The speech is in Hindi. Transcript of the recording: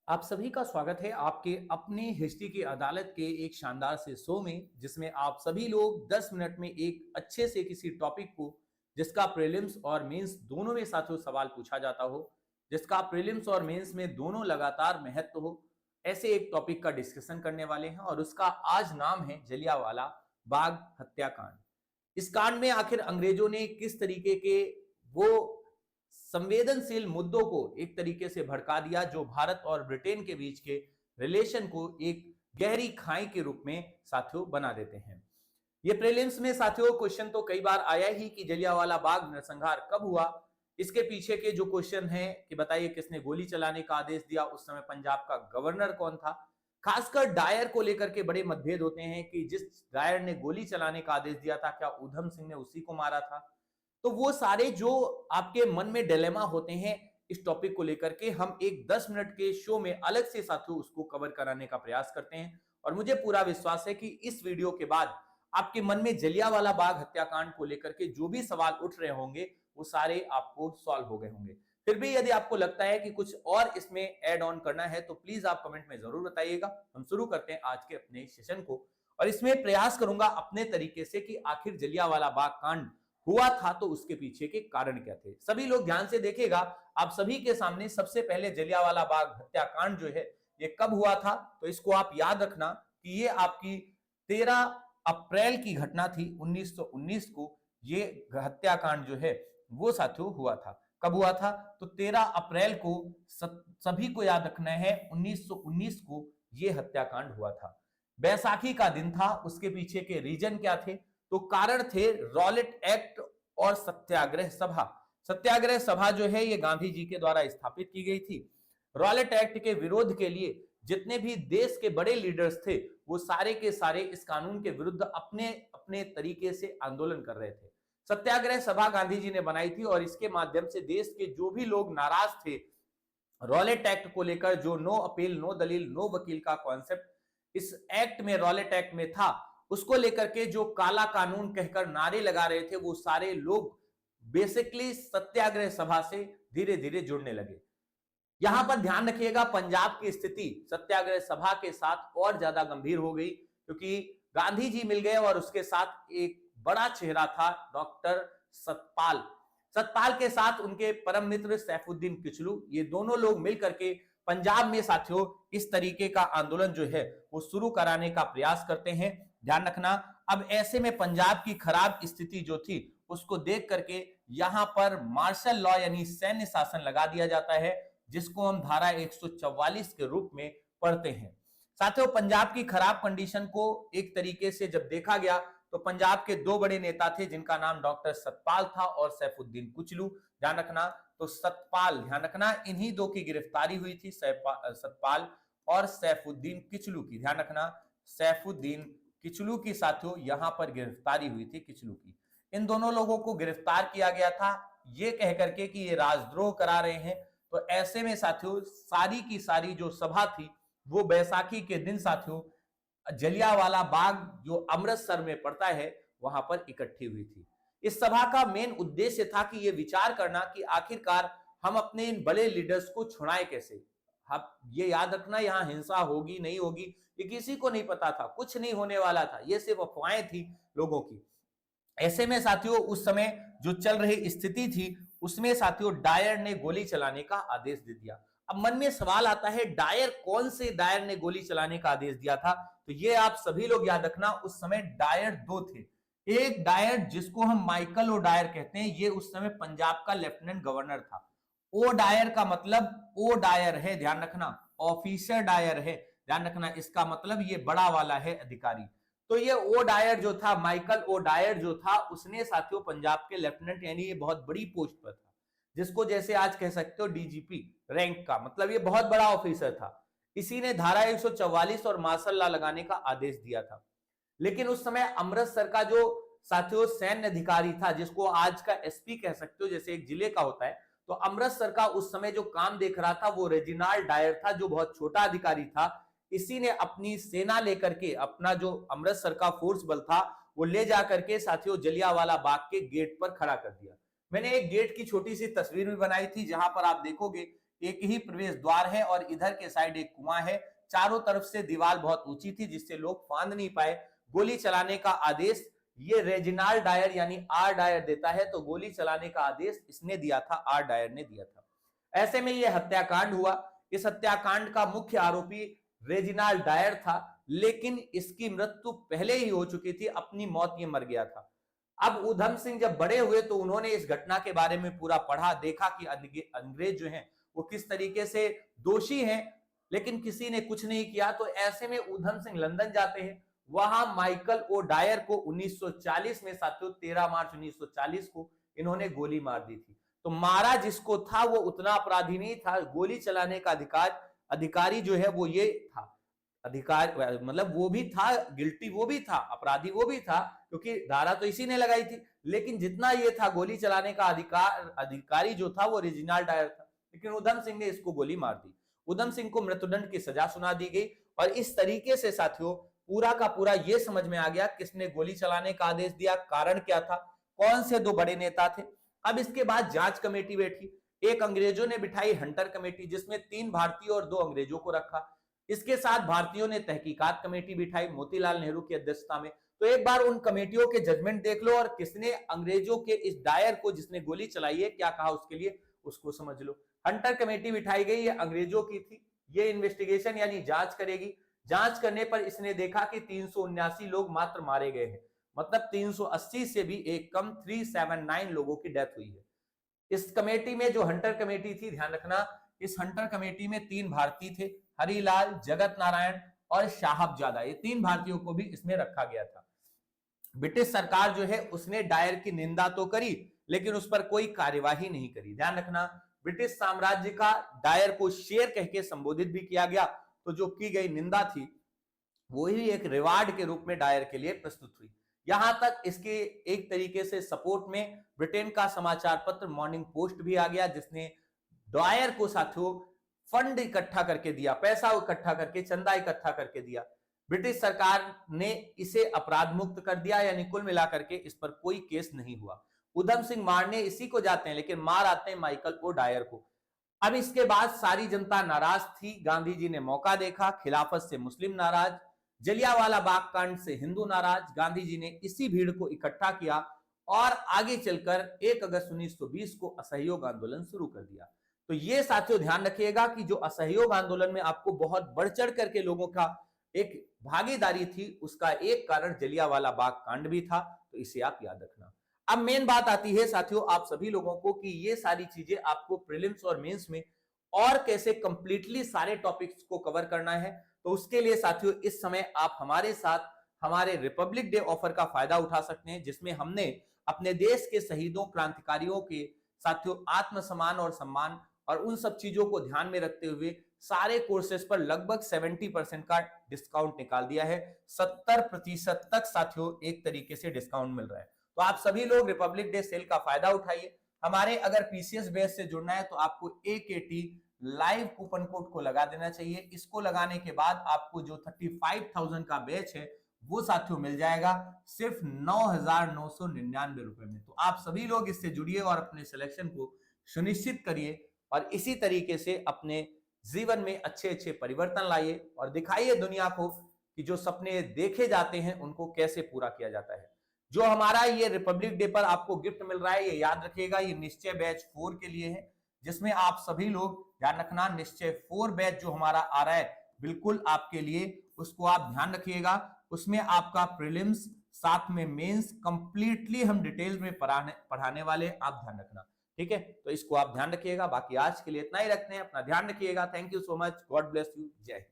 आप सभी का स्वागत है आपके अपने हिस्ट्री की अदालत के एक शानदार से शो में, जिसमें आप सभी लोग 10 मिनट में एक अच्छे से किसी टॉपिक को, जिसका प्रीलिम्स और मेंस दोनों में साथियों सवाल पूछा जाता हो, जिसका प्रीलिम्स और मेंस में दोनों लगातार महत्व हो, ऐसे एक टॉपिक का डिस्कशन करने वाले हैं। और उसका आज नाम है जलियांवाला बाग हत्याकांड। इस कांड में आखिर अंग्रेजों ने किस तरीके के वो संवेदनशील मुद्दों को एक तरीके से भड़का दिया, जो भारत और ब्रिटेन के बीच के रिलेशन को एक गहरी खाई के रूप में साथियों बना देते हैं। ये प्रीलिम्स में साथियों क्वेश्चन तो कई बार आया ही कि जलियांवाला बाग नरसंहार कब हुआ। इसके पीछे के जो क्वेश्चन है कि बताइए किसने गोली चलाने का आदेश दिया, उस समय पंजाब का गवर्नर कौन था। खासकर डायर को लेकर के बड़े मतभेद होते हैं कि जिस डायर ने गोली चलाने का आदेश दिया था, क्या उधम सिंह ने उसी को मारा था। तो वो सारे जो आपके मन में डिलेमा होते हैं इस टॉपिक को लेकर के, हम एक 10 मिनट के शो में अलग से साथियों उसको कवर कराने का प्रयास करते हैं। और मुझे पूरा विश्वास है कि इस वीडियो के बाद आपके मन में जलियांवाला बाग हत्याकांड को लेकर के जो भी सवाल उठ रहे होंगे वो सारे आपको सॉल्व हो गए होंगे। फिर भी यदि आपको लगता है कि कुछ और इसमें ऐड ऑन करना है तो प्लीज आप कमेंट में जरूर बताइएगा। हम शुरू करते हैं आज के अपने सेशन को, और इसमें प्रयास करूंगा अपने तरीके से कि आखिर जलियांवाला बाग कांड हुआ था तो उसके पीछे के कारण क्या थे। सभी लोग ध्यान से देखिएगा। आप सभी के सामने सबसे पहले जलियांवाला बाग हत्याकांड जो है ये कब हुआ था, तो इसको आप याद रखना कि ये आपकी 13 अप्रैल की घटना थी 1919 को। ये हत्याकांड जो है वो साथियों हुआ था। कब हुआ था? तो 13 अप्रैल को। सभी को याद रखना है 1919 को ये हत्याकांड हुआ था। बैसाखी का दिन था। उसके पीछे के रीजन क्या थे? तो कारण थे रॉलेट एक्ट और सत्याग्रह सभा। सत्याग्रह सभा जो है ये गांधी जी के द्वारा स्थापित की गई थी। रॉलेट एक्ट के विरोध के लिए जितने भी देश के बड़े लीडर्स थे वो सारे के सारे इस कानून के विरुद्ध अपने अपने तरीके से आंदोलन कर रहे थे। सत्याग्रह सभा गांधी जी ने बनाई थी और इसके माध्यम से देश के जो भी लोग नाराज थे रॉलेट एक्ट को लेकर, जो नो अपील नो दलील नो वकील का कॉन्सेप्ट इस एक्ट में रॉलेट एक्ट में था, उसको लेकर के जो काला कानून कहकर नारे लगा रहे थे वो सारे लोग बेसिकली सत्याग्रह सभा से धीरे धीरे जुड़ने लगे। यहां पर ध्यान रखिएगा पंजाब की स्थिति सत्याग्रह सभा के साथ और ज्यादा गंभीर हो गई, क्योंकि गांधी जी मिल गए और उसके साथ एक बड़ा चेहरा था डॉक्टर सतपाल। सतपाल के साथ उनके परम मित्र सैफुद्दीन किचलू, ये दोनों लोग मिलकर के पंजाब में साथियों इस तरीके का आंदोलन जो है वो शुरू कराने का प्रयास करते हैं। ध्यान रखना, अब ऐसे में पंजाब की खराब स्थिति जो थी उसको देख करके यहां पर मार्शल लॉ यानी सैन्य शासन लगा दिया जाता है, जिसको हम धारा 144 के रूप में पढ़ते हैं। साथियों पंजाब की खराब कंडीशन को एक तरीके से जब देखा गया तो पंजाब के दो बड़े नेता थे जिनका नाम डॉक्टर सतपाल था और सैफुद्दीन कुचलू। ध्यान रखना, तो सतपाल, ध्यान रखना, इन्हीं दो की गिरफ्तारी हुई थी, सतपाल और सैफुद्दीन किचलू की। ध्यान रखना, सैफुद्दीन किचलू की साथियों यहां पर गिरफ्तारी हुई थी, किचलू की। इन दोनों लोगों को गिरफ्तार किया गया था ये कह करके कि ये राजद्रोह करा रहे हैं। तो ऐसे में साथियों सारी की सारी जो सभा थी वो बैसाखी के दिन साथियों जलियांवाला बाग जो अमृतसर में पड़ता है वहां पर इकट्ठी हुई थी। इस सभा का मेन उद्देश्य था कि यह विचार करना कि आखिरकार हम अपने इन बड़े लीडर्स को छुड़ाएं कैसे। आप ये याद रखना यहाँ हिंसा होगी नहीं होगी ये किसी को नहीं पता था, कुछ नहीं होने वाला था, ये सिर्फ अफवाहें थी लोगों की। ऐसे में साथियों उस समय जो चल रही स्थिति थी उसमें साथियों डायर ने गोली चलाने का आदेश दे दिया। अब मन में सवाल आता है डायर कौन से डायर ने गोली चलाने का आदेश दिया था? तो ये आप सभी लोग याद रखना, उस समय डायर दो थे। एक डायर जिसको हम माइकल ओ डायर कहते हैं, ये उस समय पंजाब का लेफ्टिनेंट गवर्नर था। ओ डायर का मतलब ओ डायर है, ध्यान रखना, ऑफिसर डायर है, ध्यान रखना, इसका मतलब ये बड़ा वाला है अधिकारी। तो ये ओ डायर जो था, माइकल ओ डायर जो था, उसने साथियों पंजाब के लेफ्टिनेंट यानी ये बहुत बड़ी पोस्ट पर था, जिसको जैसे आज कह सकते हो डीजीपी रैंक का, मतलब ये बहुत बड़ा ऑफिसर था। इसी ने धारा 144 और मार्शल लॉ लगाने का आदेश दिया था। लेकिन उस समय अमृतसर का जो साथियों सैन्य अधिकारी था, जिसको आज का एसपी कह सकते हो जैसे एक जिले का होता है, तो अमृतसर का उस समय जो काम देख रहा था वो रेजिनाल्ड डायर था, जो बहुत छोटा अधिकारी था। इसी ने अपनी सेना लेकर के, अपना जो अमृतसर का फोर्स बल था वो ले जाकर के साथियों जलियांवाला बाग के गेट पर खड़ा कर दिया। मैंने एक गेट की छोटी सी तस्वीर भी बनाई थी जहां पर आप देखोगे एक ही प्रवेश द्वार है और इधर के साइड एक कुआं है। चारों तरफ से दीवार बहुत ऊंची थी जिससे लोग फांद नहीं पाए। गोली चलाने का आदेश ये रेजिनाल्ड डायर यानी आर डायर देता है, तो गोली चलाने का आदेश इसने दिया था, आर डायर ने दिया था। ऐसे में यह हत्याकांड हुआ। इस हत्याकांड का मुख्य आरोपी रेजिनाल्ड डायर था, लेकिन इसकी मृत्यु पहले ही हो चुकी थी, अपनी मौत ये मर गया था। अब उधम सिंह जब बड़े हुए तो उन्होंने इस घटना के बारे में पूरा पढ़ा, देखा कि अंग्रेज जो हैं वो किस तरीके से दोषी हैं, लेकिन किसी ने कुछ नहीं किया। तो ऐसे में उधम सिंह लंदन जाते हैं। वहां माइकल ओ डायर को 1940 में साथियों 13 मार्च 1940 को इन्होंने गोली मार दी थी। तो मारा जिसको था वो उतना अपराधी नहीं था, गोली चलाने का अधिकारी जो है वो ये था, अधिकार मतलब वो भी था, गिल्टी वो भी था, अपराधी वो भी था, क्योंकि धारा तो इसी ने लगाई थी। लेकिन जितना ये था गोली चलाने का अधिकारी जो था वो रेजिनाल्ड डायर था, लेकिन उधम सिंह ने इसको गोली मार दी। उधम सिंह को मृत्युदंड की सजा सुना दी गई। और इस तरीके से साथियों पूरा का पूरा ये समझ में आ गया किसने गोली चलाने का आदेश दिया, कारण क्या था, कौन से दो बड़े नेता थे। अब इसके बाद जांच कमेटी बैठी। एक अंग्रेजों ने बिठाई हंटर कमेटी, जिसमें 3 भारतीय और 2 अंग्रेजों को रखा। इसके साथ भारतीयों ने तहकीकात कमेटी बिठाई मोतीलाल नेहरू की अध्यक्षता में। तो एक बार उन कमेटियों के जजमेंट देख लो और किसने अंग्रेजों के इस डायर को जिसने गोली चलाई है क्या कहा उसके लिए, उसको समझ लो। हंटर कमेटी बिठाई गई, ये अंग्रेजों की थी। ये इन्वेस्टिगेशन यानी जांच करेगी। जांच करने पर इसने देखा कि 379 लोग मात्र मारे गए हैं, मतलब 380 से भी एक कम 379 लोगों की डेथ हुई है। इस कमेटी में जो हंटर कमेटी थी, ध्यान रखना, इस हंटर कमेटी में 3 भारतीय थे, हरिलाल, जगत नारायण और साहबजादा, ये 3 भारतीयों को भी इसमें रखा गया था। ब्रिटिश सरकार जो है उसने डायर की निंदा तो करी, लेकिन उस पर कोई कार्यवाही नहीं करी। ध्यान रखना, ब्रिटिश साम्राज्य का डायर को शेर कह के संबोधित भी किया गया, तो जो की गई निंदा थी वो ही एक रिवार्ड के रूप में डायर के लिए प्रस्तुत हुई। यहां तक इसके एक तरीके से सपोर्ट में ब्रिटेन का समाचार पत्र मॉर्निंग पोस्ट भी आ गया, जिसने डायर को साथियों फंड इकट्ठा करके दिया, पैसा इकट्ठा करके, चंदा इकट्ठा करके दिया। ब्रिटिश सरकार ने इसे अपराध मुक्त कर दिया, यानी कुल मिलाकर के इस पर कोई केस नहीं हुआ। उधम सिंह मारने इसी को जाते हैं, लेकिन मार आते हैं माइकल ओ डायर को। अब इसके बाद सारी जनता नाराज थी। गांधी जी ने मौका देखा, खिलाफत से मुस्लिम नाराज, जलियांवाला बाग कांड से हिंदू नाराज। गांधी जी ने इसी भीड़ को इकट्ठा किया और आगे चलकर 1 अगस्त 1920 को असहयोग आंदोलन शुरू कर दिया। तो ये साथियों ध्यान रखिएगा कि जो असहयोग आंदोलन में आपको बहुत बढ़ चढ़ करके लोगों का एक भागीदारी थी, उसका एक कारण जलियांवाला बाग कांड भी था, तो इसे आप याद रखना। अब मेन बात आती है साथियों आप सभी लोगों को कि ये सारी चीजें आपको प्रीलिम्स और मेंस में और कैसे कंप्लीटली सारे टॉपिक्स को कवर करना है। तो उसके लिए साथियों इस समय आप हमारे साथ हमारे रिपब्लिक डे ऑफर का फायदा उठा सकते हैं, जिसमें हमने अपने देश के शहीदों क्रांतिकारियों के साथियों आत्मसम्मान और सम्मान और उन सब चीजों को ध्यान में रखते हुए सारे कोर्सेज पर लगभग 70% का डिस्काउंट निकाल दिया है। 70% तक साथियों एक तरीके से डिस्काउंट मिल रहा है। तो आप सभी लोग रिपब्लिक डे सेल का फायदा उठाइए। हमारे अगर पीसीएस बेस से जुड़ना है तो आपको AKT लाइव कूपन कोड को लगा देना चाहिए। इसको लगाने के बाद आपको जो 35,000 का बैच है वो साथियों मिल जाएगा सिर्फ 9,999 रुपए में। तो आप सभी लोग इससे जुड़िए और अपने सिलेक्शन को सुनिश्चित करिए और इसी तरीके से अपने जीवन में अच्छे अच्छे परिवर्तन लाइए और दिखाइए दुनिया को कि जो सपने देखे जाते हैं उनको कैसे पूरा किया जाता है। जो हमारा ये रिपब्लिक डे पर आपको गिफ्ट मिल रहा है, ये याद रखिएगा, ये निश्चय बैच 4 के लिए है, जिसमें आप सभी लोग ध्यान रखना, निश्चय 4 बैच जो हमारा आ रहा है बिल्कुल आपके लिए, उसको आप ध्यान रखिएगा। उसमें आपका प्रीलिम्स साथ में मेंस कंप्लीटली हम डिटेल में पढ़ाने वाले, आप ध्यान रखना, ठीक है। तो इसको आप ध्यान रखिएगा। बाकी आज के लिए इतना ही रखते हैं, अपना ध्यान रखिएगा। Thank you so much, God bless you, जय हिंद।